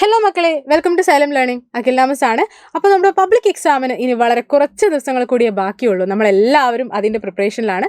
Hello മക്കളെ, welcome to Xylem learning. Akhil നാമസ് ആണ്. അപ്പോൾ നമ്മുടെ പബ്ലിക് എക്സാമിന് ഇനി വളരെ കുറച്ച് ദിവസങ്ങൾ കൂടിയേ ബാക്കിയുള്ളൂ. നമ്മളെല്ലാവരും അതിൻ്റെ പ്രിപ്പറേഷനിലാണ്.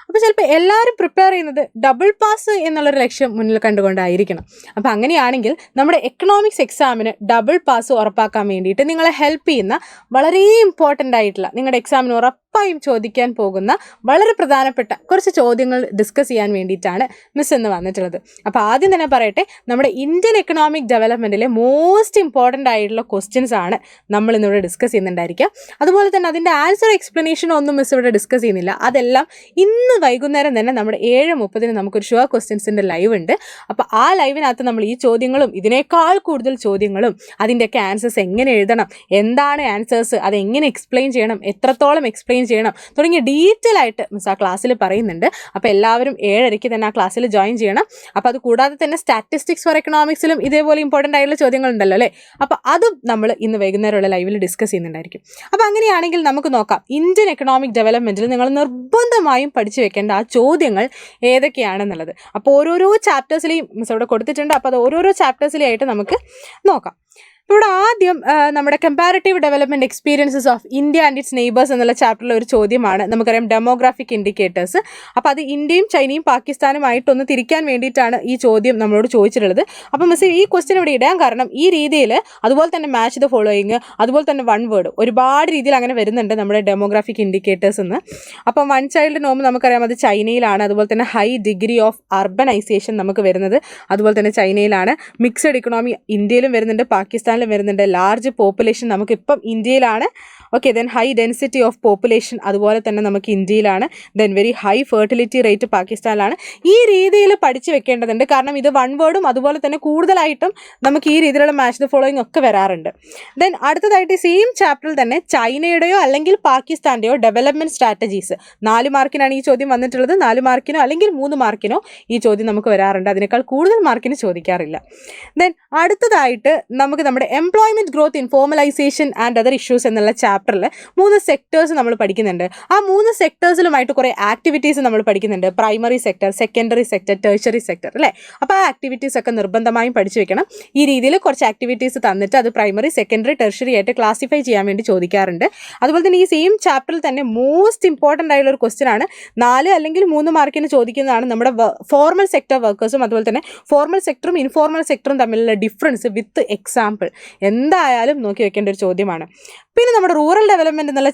അപ്പോൾ ചിലപ്പോൾ എല്ലാവരും പ്രിപ്പയർ ചെയ്യുന്നത് ഡബിൾ പാസ് എന്നുള്ളൊരു ലക്ഷ്യം മുന്നിൽ കണ്ടുകൊണ്ടായിരിക്കണം. അപ്പോൾ അങ്ങനെയാണെങ്കിൽ നമ്മുടെ എക്കണോമിക്സ് എക്സാമിന് ഡബിൾ പാസ് ഉറപ്പാക്കാൻ വേണ്ടിയിട്ട് നിങ്ങളെ ഹെൽപ്പ് ചെയ്യുന്ന വളരെ ഇമ്പോർട്ടൻ്റ് ആയിട്ടുള്ള നിങ്ങളുടെ എക്സാമിന് ഉറപ്പായും ചോദിക്കാൻ പോകുന്ന വളരെ പ്രധാനപ്പെട്ട കുറച്ച് ചോദ്യങ്ങൾ ഡിസ്കസ് ചെയ്യാൻ വേണ്ടിയിട്ടാണ് മിസ് ഇന്ന് വന്നിട്ടുള്ളത്. അപ്പോൾ ആദ്യം തന്നെ പറയട്ടെ, നമ്മുടെ ഇന്ത്യൻ എക്കണോമിക് ഡെവലപ്മെൻറ്റിലെ മോസ്റ്റ് ഇമ്പോർട്ടൻ്റ് ആയിട്ടുള്ള ക്വസ്റ്റ്യൻസ് ആണ് നമ്മൾ ഇന്നിവിടെ ഡിസ്കസ് ചെയ്യുന്നുണ്ടായിരിക്കുക. അതുപോലെ തന്നെ അതിൻ്റെ ആൻസർ എക്സ്പ്ലനേഷനോ ഒന്നും മിസ് ഇവിടെ ഡിസ്കസ് ചെയ്യുന്നില്ല. അതെല്ലാം ഇന്ന് വൈകുന്നേരം തന്നെ നമ്മുടെ 7:30 നമുക്കൊരു ഷുവർ ക്വസ്റ്റ്യൻസിൻ്റെ ലൈവ് ഉണ്ട്. അപ്പോൾ ആ ലൈവിനകത്ത് നമ്മൾ ഈ ചോദ്യങ്ങളും ഇതിനേക്കാൾ കൂടുതൽ ചോദ്യങ്ങളും അതിൻ്റെയൊക്കെ ആൻസേഴ്സ് എങ്ങനെ എഴുതണം, എന്താണ് ആൻസേഴ്സ്, അതെങ്ങനെ എക്സ്പ്ലെയിൻ ചെയ്യണം, എത്രത്തോളം എക്സ്പ്ലെയിൻ ചെയ്യണം തുടങ്ങിയ ഡീറ്റെയിൽ ആയിട്ട് മിസ് ആ ക്ലാസ്സിൽ പറയുന്നുണ്ട്. അപ്പോൾ എല്ലാവരും 7:30 തന്നെ ആ ക്ലാസ്സിൽ ജോയിൻ ചെയ്യണം. അപ്പോൾ അത് കൂടാതെ തന്നെ സ്റ്റാറ്റിസ്റ്റിക്സ് ഫോർ എക്കണോമിക്സിലും ഇതേപോലെ ഇമ്പോർട്ടൻ്റ് ആയിട്ടുള്ള ചോദ്യങ്ങളുണ്ടല്ലോ അല്ലേ. അപ്പോൾ അതും നമ്മൾ ഇന്ന് വൈകുന്നേരമുള്ള ലൈവിൽ ഡിസ്കസ് ചെയ്യുന്നുണ്ടായിരിക്കും. അപ്പോൾ അങ്ങനെയാണെങ്കിൽ നമുക്ക് നോക്കാം, ഇന്ത്യൻ എക്കണോമിക് ഡെവലപ്മെൻറ്റിൽ നിങ്ങൾ നിർബന്ധമായും പഠിച്ചു വെക്കേണ്ട ആ ചോദ്യങ്ങൾ ഏതൊക്കെയാണെന്നുള്ളത്. അപ്പോൾ ഓരോരോ ചാപ്റ്റേഴ്സിലെയും മിസ് അവിടെ കൊടുത്തിട്ടുണ്ട്. അപ്പോൾ അത് ഓരോരോ ചാപ്റ്റേഴ്സിലായിട്ട് നമുക്ക് നോക്കാം. ഇവിടെ ആദ്യം നമ്മുടെ comparative development experiences of India and it's neighbours എന്നുള്ള ചാപ്റ്ററിലെ ഒരു ചോദ്യമാണ്. നമുക്കറിയാം ഡെമോഗ്രാഫിക് ഇൻഡിക്കേറ്റേഴ്സ്. അപ്പോൾ അത് ഇന്ത്യയും ചൈനയും പാകിസ്ഥാനുമായിട്ടൊന്ന് തിരിക്കാൻ വേണ്ടിയിട്ടാണ് ഈ ചോദ്യം നമ്മളോട് ചോദിച്ചിട്ടുള്ളത്. അപ്പോൾ മിസ് ഈ ക്വസ്റ്റ്യൻ ഇവിടെ ഇടാൻ കാരണം ഈ രീതിയിൽ അതുപോലെ തന്നെ മാച്ച് ദ ഫോളോയിങ്, അതുപോലെ തന്നെ വൺ വേർഡ്, ഒരുപാട് രീതിയിൽ അങ്ങനെ വരുന്നുണ്ട് നമ്മുടെ ഡെമോഗ്രാഫിക് ഇൻഡിക്കേറ്റേഴ്സ് എന്ന്. അപ്പോൾ വൺ ചൈൽഡ് നോം നമുക്കറിയാം അത് ചൈനയിലാണ്. അതുപോലെ തന്നെ ഹൈ ഡിഗ്രി ഓഫ് അർബനൈസേഷൻ നമുക്ക് വരുന്നത് അതുപോലെ തന്നെ ചൈനയിലാണ്. മിക്സഡ് ഇക്കണോമി ഇന്ത്യയിലും വരുന്നുണ്ട്, പാകിസ്ഥാനിലും വരുന്നുണ്ട്. ലാർജ് പോപ്പുലേഷൻ നമുക്കിപ്പം ഇന്ത്യയിലാണ്. Okay, then high density of population അതുപോലെ തന്നെ നമുക്ക് ഇന്ത്യയിലാണ്. Then very high fertility rate പാകിസ്ഥാനിലാണ്. ഈ രീതിയിൽ പഠിച്ചു വെക്കേണ്ടതുണ്ട്. കാരണം ഇത് വൺ വേർഡും അതുപോലെ തന്നെ കൂടുതലായിട്ടും നമുക്ക് ഈ രീതിയിലുള്ള മാച്ച് ദ ഫോളോയിങ് ഒക്കെ വരാറുണ്ട്. ദെൻ അടുത്തതായിട്ട് സെയിം ചാപ്റ്ററിൽ തന്നെ ചൈനയുടെയോ അല്ലെങ്കിൽ പാകിസ്ഥാൻ്റെയോ ഡെവലപ്മെൻറ്റ് സ്ട്രാറ്റജീസ് 4 മാർക്കിനാണ് ഈ ചോദ്യം വന്നിട്ടുള്ളത്. 4 മാർക്കിനോ അല്ലെങ്കിൽ 3 മാർക്കിനോ ഈ ചോദ്യം നമുക്ക് വരാറുണ്ട്. അതിനേക്കാൾ കൂടുതൽ മാർക്കിന് ചോദിക്കാറില്ല. ദെൻ അടുത്തതായിട്ട് നമുക്ക് നമ്മുടെ employment growth, informalisation and other issues എന്നുള്ള ചാപ്റ്ററിൽ 3 സെക്ടേഴ്സ് നമ്മൾ പഠിക്കുന്നുണ്ട്. ആ 3 സെക്ടേഴ്സിലുമായിട്ട് കുറേ ആക്ടിവിറ്റീസ് നമ്മൾ പഠിക്കുന്നുണ്ട്. Primary sector, secondary sector, tertiary sector അല്ലേ. അപ്പോൾ ആ ആക്ടിവിറ്റീസ് ഒക്കെ നിർബന്ധമായും പഠിച്ചു വെക്കണം. ഈ രീതിയിൽ കുറച്ച് ആക്ടിവിറ്റീസ് തന്നിട്ട് അത് പ്രൈമറി, സെക്കൻഡറി, ടെർഷ്യറി ആയിട്ട് ക്ലാസിഫൈ ചെയ്യാൻ വേണ്ടി ചോദിക്കാറുണ്ട്. അതുപോലെ തന്നെ ഈ സെയിം ചാപ്റ്ററിൽ തന്നെ മോസ്റ്റ് ഇമ്പോർട്ടൻ്റ് ആയിട്ടുള്ള ഒരു ക്വസ്റ്റ്യൻ ആണ്, 4 അല്ലെങ്കിൽ 3 മാർക്കിന് ചോദിക്കുന്നതാണ് നമ്മുടെ ഫോർമൽ സെക്ടർ വർക്കേഴ്സും അതുപോലെ തന്നെ ഫോർമൽ സെക്ടറും ഇൻഫോർമൽ സെക്ടറും തമ്മിലുള്ള ഡിഫറൻസ് വിത്ത് എക്സാമ്പിൾ എന്തായാലും നോക്കി വെക്കേണ്ട ഒരു ചോദ്യമാണ്. പിന്നെ നമ്മുടെ റൂറൽ ഡെവലപ്മെൻറ്റ് എന്നുള്ള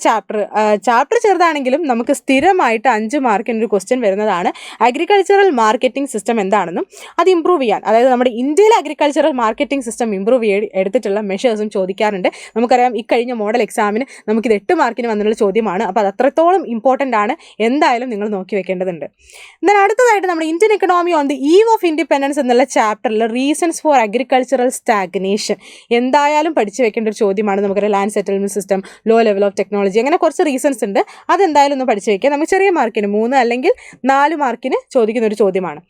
ചാപ്റ്റർ ചെറുതാണെങ്കിലും നമുക്ക് സ്ഥിരമായിട്ട് 5 മാർക്കിന് ഒരു ക്വസ്റ്റ്യൻ വരുന്നതാണ്. അഗ്രികൾച്ചറൽ മാർക്കറ്റിംഗ് സിസ്റ്റം എന്താണെന്നും അത് ഇമ്പ്രൂവ് ചെയ്യാൻ, അതായത് നമ്മുടെ ഇന്ത്യയിലെ അഗ്രികൾച്ചറൽ മാർക്കറ്റിംഗ് സിസ്റ്റം ഇമ്പ്രൂവ് ചെയ്യാൻ എടുത്തിട്ടുള്ള മെഷേഴ്സും ചോദിക്കാറുണ്ട്. നമുക്കറിയാം ഈ കഴിഞ്ഞ മോഡൽ എക്സാമിന് നമുക്കിത് 8 മാർക്കിന് വന്നുള്ള ചോദ്യമാണ്. അപ്പോൾ അത് അത്രത്തോളം ഇമ്പോർട്ടൻ്റ് ആണ്. എന്തായാലും നിങ്ങൾ നോക്കി വെക്കേണ്ടതുണ്ട്. എന്നാൽ അടുത്തതായിട്ട് നമ്മുടെ Indian economy on the eve of independence എന്നുള്ള ചാപ്റ്ററിൽ റീസൺസ് ഫോർ അഗ്രികൾച്ചറൽ സ്റ്റാഗ്നേഷൻ എന്തായാലും പഠിച്ചു വെക്കേണ്ട ഒരു ചോദ്യമാണ്. നമുക്കറിയാം land settlement system, low level of technology, അങ്ങനെ കുറച്ച് റീസൺസ് ഉണ്ട്. അതെന്തായാലും ഒന്ന് പഠിച്ചു വെക്കുക. നമുക്ക് ചെറിയ മാർക്കിന് 3 അല്ലെങ്കിൽ 4 മാർക്കിന് ചോദിക്കുന്ന ഒരു ചോദ്യമാണ്.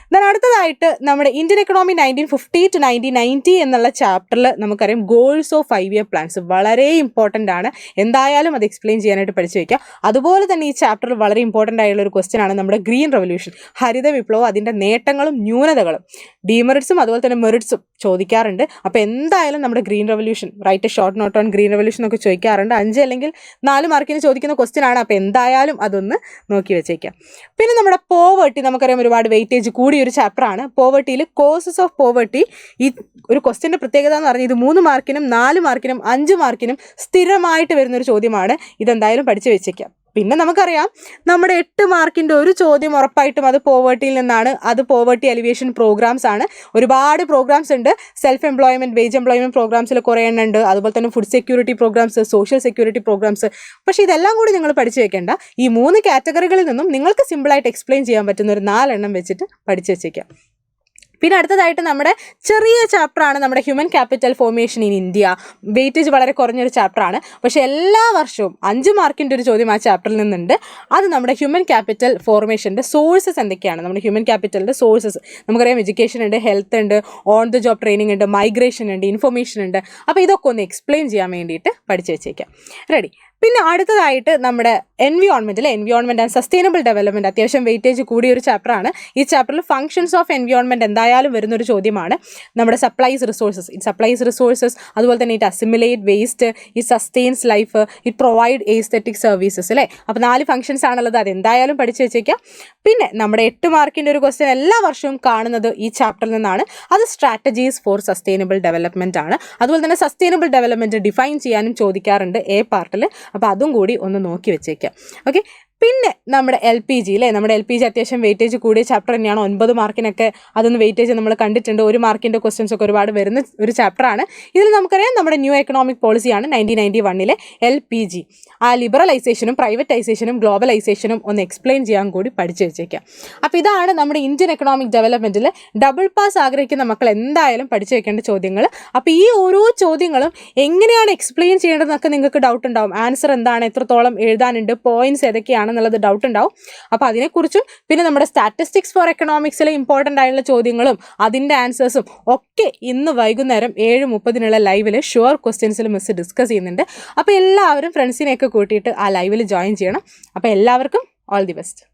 എന്നാൽ അടുത്തതായിട്ട് നമ്മുടെ ഇന്ത്യൻ എക്കണോമി 1950 to 1990 എന്നുള്ള ചാപ്റ്ററിൽ നമുക്കറിയാം ഗോൾസ് ഓഫ് 5 ഇയർ പ്ലാൻസ് വളരെ ഇമ്പോർട്ടൻ്റ് ആണ്. എന്തായാലും അത് എക്സ്പ്ലെയിൻ ചെയ്യാനായിട്ട് പഠിച്ചു വെക്കുക. അതുപോലെ തന്നെ ഈ ചാപ്റ്ററിൽ വളരെ ഇമ്പോർട്ടൻ്റ് ആയിട്ടുള്ള ഒരു ക്വസ്റ്റ്യൻ ആണ് നമ്മുടെ ഗ്രീൻ റെവല്യൂഷൻ, ഹരിത വിപ്ലവം, അതിൻ്റെ നേട്ടങ്ങളും ന്യൂനതകളും, ഡീമെറിറ്റ്സും അതുപോലെ തന്നെ മെറിറ്റ്സും ചോദിക്കാറുണ്ട്. അപ്പോൾ എന്തായാലും നമ്മുടെ green revolution, write a short note on green revolution ഒക്കെ ചോദിക്കാറുണ്ട്. 5 അല്ലെങ്കിൽ 4 മാർക്കിന് ചോദിക്കുന്ന ക്വസ്റ്റ്യൻ ആണ്. അപ്പോൾ എന്തായാലും അതൊന്ന് നോക്കി വെച്ചേക്കാം. പിന്നെ നമ്മുടെ പോവർട്ടി, നമുക്കറിയാം ഒരുപാട് വെയിറ്റേജ് കൂടിയൊരു ചാപ്റ്ററാണ്. പോവർട്ടിയിൽ കോസസ് ഓഫ് പോവർട്ടി, ഈ ഒരു ക്വസ്റ്റ്യൻ്റെ പ്രത്യേകത എന്ന് പറഞ്ഞാൽ ഇത് 3 മാർക്കിനും 4 മാർക്കിനും 5 മാർക്കിനും സ്ഥിരമായിട്ട് വരുന്നൊരു ചോദ്യമാണ്. ഇതെന്തായാലും പഠിച്ചു വെച്ചേക്കാം. പിന്നെ നമുക്കറിയാം നമ്മുടെ 8 മാർക്കിൻ്റെ ഒരു ചോദ്യം ഉറപ്പായിട്ടും അത് പോവർട്ടിയിൽ നിന്നാണ്. അത് പോവർട്ടി അലിവിയേഷൻ പ്രോഗ്രാംസ് ആണ്. ഒരുപാട് പ്രോഗ്രാംസ് ഉണ്ട്. സെൽഫ് എംപ്ലോയ്മെൻറ്റ്, വേജ് എംപ്ലോയ്മെൻറ്റ് പ്രോഗ്രാംസിൽ കുറേ എണ്ണം ഉണ്ട്. അതുപോലെ തന്നെ food security programmes, social security programmes. പക്ഷേ ഇതെല്ലാം കൂടി നിങ്ങൾ പഠിച്ചു വെക്കേണ്ട. ഈ 3 കാറ്റഗറികളിൽ നിന്നും നിങ്ങൾക്ക് സിമ്പിളായിട്ട് എക്സ്പ്ലെയിൻ ചെയ്യാൻ പറ്റുന്ന ഒരു 4 എണ്ണം വെച്ചിട്ട് പഠിച്ചു വെച്ചേക്കാം. പിന്നെ അടുത്തതായിട്ട് നമ്മുടെ ചെറിയ ചാപ്റ്ററാണ് നമ്മുടെ human capital formation in India. Weightage വളരെ കുറഞ്ഞൊരു ചാപ്റ്ററാണ്. പക്ഷേ എല്ലാ വർഷവും 5 മാർക്കിൻ്റെ ഒരു ചോദ്യം ആ ചാപ്റ്ററിൽ നിന്നുണ്ട്. അത് നമ്മുടെ ഹ്യൂമൻ ക്യാപിറ്റൽ ഫോർമേഷൻ്റെ സോഴ്സസ് എന്തൊക്കെയാണ്, നമ്മുടെ ഹ്യൂമൻ ക്യാപിറ്റലിൻ്റെ സോഴ്സസ്. നമുക്കറിയാം എഡ്യൂക്കേഷൻ ഉണ്ട്, ഹെൽത്ത് ഉണ്ട്, ഓൺ ദ ജോബ് ട്രെയിനിങ് ഉണ്ട്, മൈഗ്രേഷൻ ഉണ്ട്, ഇൻഫർമേഷൻ ഉണ്ട്. അപ്പോൾ ഇതൊക്കെ ഒന്ന് എക്സ്പ്ലെയിൻ ചെയ്യാൻ വേണ്ടിയിട്ട് പഠിച്ചു വെച്ചേക്കാം. റെഡി. പിന്നെ അടുത്തതായിട്ട് നമ്മുടെ എൻവിയോൺമെൻറ്റ് ആൻഡ് സസ്റ്റൈനബിൾ ഡെവലപ്മെൻറ്റ് അത്യാവശ്യം വെയിറ്റേജ് കൂടിയ ഒരു ചാപ്റ്ററാണ്. ഈ ചാപ്റ്ററിൽ ഫങ്ഷൻസ് ഓഫ് എൻവിയോൺമെൻറ്റ് എന്തായാലും വരുന്നൊരു ചോദ്യമാണ്. നമ്മുടെ സപ്ലൈസ് റിസോഴ്സസ്, അതുപോലെ തന്നെ it assimilate waste, it sustains life, it provide aesthetic services അല്ലേ. അപ്പോൾ 4 ഫങ്ഷൻസ് ആണുള്ളത്, അതെന്തായാലും പഠിച്ചു വെച്ചേക്കാം. പിന്നെ നമ്മുടെ 8 മാർക്കിൻ്റെ ഒരു ക്വസ്റ്റ്യൻ എല്ലാ വർഷവും കാണുന്നത് ഈ ചാപ്റ്ററിൽ നിന്നാണ്. അത് സ്ട്രാറ്റജീസ് ഫോർ സസ്റ്റൈനബിൾ ഡെവലപ്മെൻറ്റ് ആണ്. അതുപോലെ തന്നെ സസ്റ്റൈനബിൾ ഡെവലപ്മെൻറ്റ് ഡിഫൈൻ ചെയ്യാനും ചോദിക്കാറുണ്ട് എ പാർട്ടിൽ. അപ്പോൾ അതും കൂടി ഒന്ന് നോക്കി വെച്ചേക്കാം. ഓക്കെ. പിന്നെ നമ്മുടെ എൽ പി ജി അത്യാവശ്യം വെയിറ്റേജ് കൂടിയ ചാപ്റ്റർ തന്നെയാണ്. 9 മാർക്കിനൊക്കെ അതൊന്ന് വെയിറ്റേജ് നമ്മൾ കണ്ടിട്ടുണ്ട്. 1 മാർക്കിൻ്റെ ക്വസ്റ്റ്യൻസ് ഒക്കെ ഒരുപാട് വരുന്ന ഒരു ചാപ്റ്ററാണ്. ഇതിൽ നമുക്കറിയാം നമ്മുടെ ന്യൂ എക്കണോമിക് പോളിസിയാണ് 1991 LPG. ആ ലിബറലൈസേഷനും പ്രൈവറ്റൈസേഷനും ഗ്ലോബലൈസേഷനും ഒന്ന് എക്സ്പ്ലെയിൻ ചെയ്യാൻ കൂടി പഠിച്ചു വെച്ചേക്കാം. അപ്പോൾ ഇതാണ് നമ്മുടെ ഇന്ത്യൻ എക്കണോമിക് ഡെവലപ്മെൻറ്റിൽ ഡബിൾ പാസ് ആഗ്രഹിക്കുന്ന മക്കൾ എന്തായാലും പഠിച്ചു വെക്കേണ്ട ചോദ്യങ്ങൾ. അപ്പോൾ ഈ ഓരോ ചോദ്യങ്ങളും എങ്ങനെയാണ് എക്സ്പ്ലെയിൻ ചെയ്യേണ്ടതെന്നൊക്കെ നിങ്ങൾക്ക് ഡൗട്ട് ഉണ്ടാവും. ആൻസർ എന്താണ്, എത്രത്തോളം എഴുതാനുണ്ട്, പോയിന്റ്സ് ഏതൊക്കെയാണ് എന്നുള്ളത് ഡൗട്ട് ഉണ്ടാവും. അപ്പോൾ അതിനെക്കുറിച്ചും പിന്നെ നമ്മുടെ സ്റ്റാറ്റിസ്റ്റിക്സ് ഫോർ എക്കണോമിക്സിലെ ഇമ്പോർട്ടൻ്റ് ആയിട്ടുള്ള ചോദ്യങ്ങളും അതിൻ്റെ ആൻസേഴ്സും ഒക്കെ ഇന്ന് വൈകുന്നേരം 7:30 ലൈവിൽ ഷുവർ ക്വസ്റ്റ്യൻസിൽ മിസ് ഡിസ്കസ് ചെയ്യുന്നുണ്ട്. അപ്പോൾ എല്ലാവരും ഫ്രണ്ട്സിനെയൊക്കെ കൂട്ടിയിട്ട് ആ ലൈവിൽ ജോയിൻ ചെയ്യണം. അപ്പോൾ എല്ലാവർക്കും ഓൾ ദി ബെസ്റ്റ്.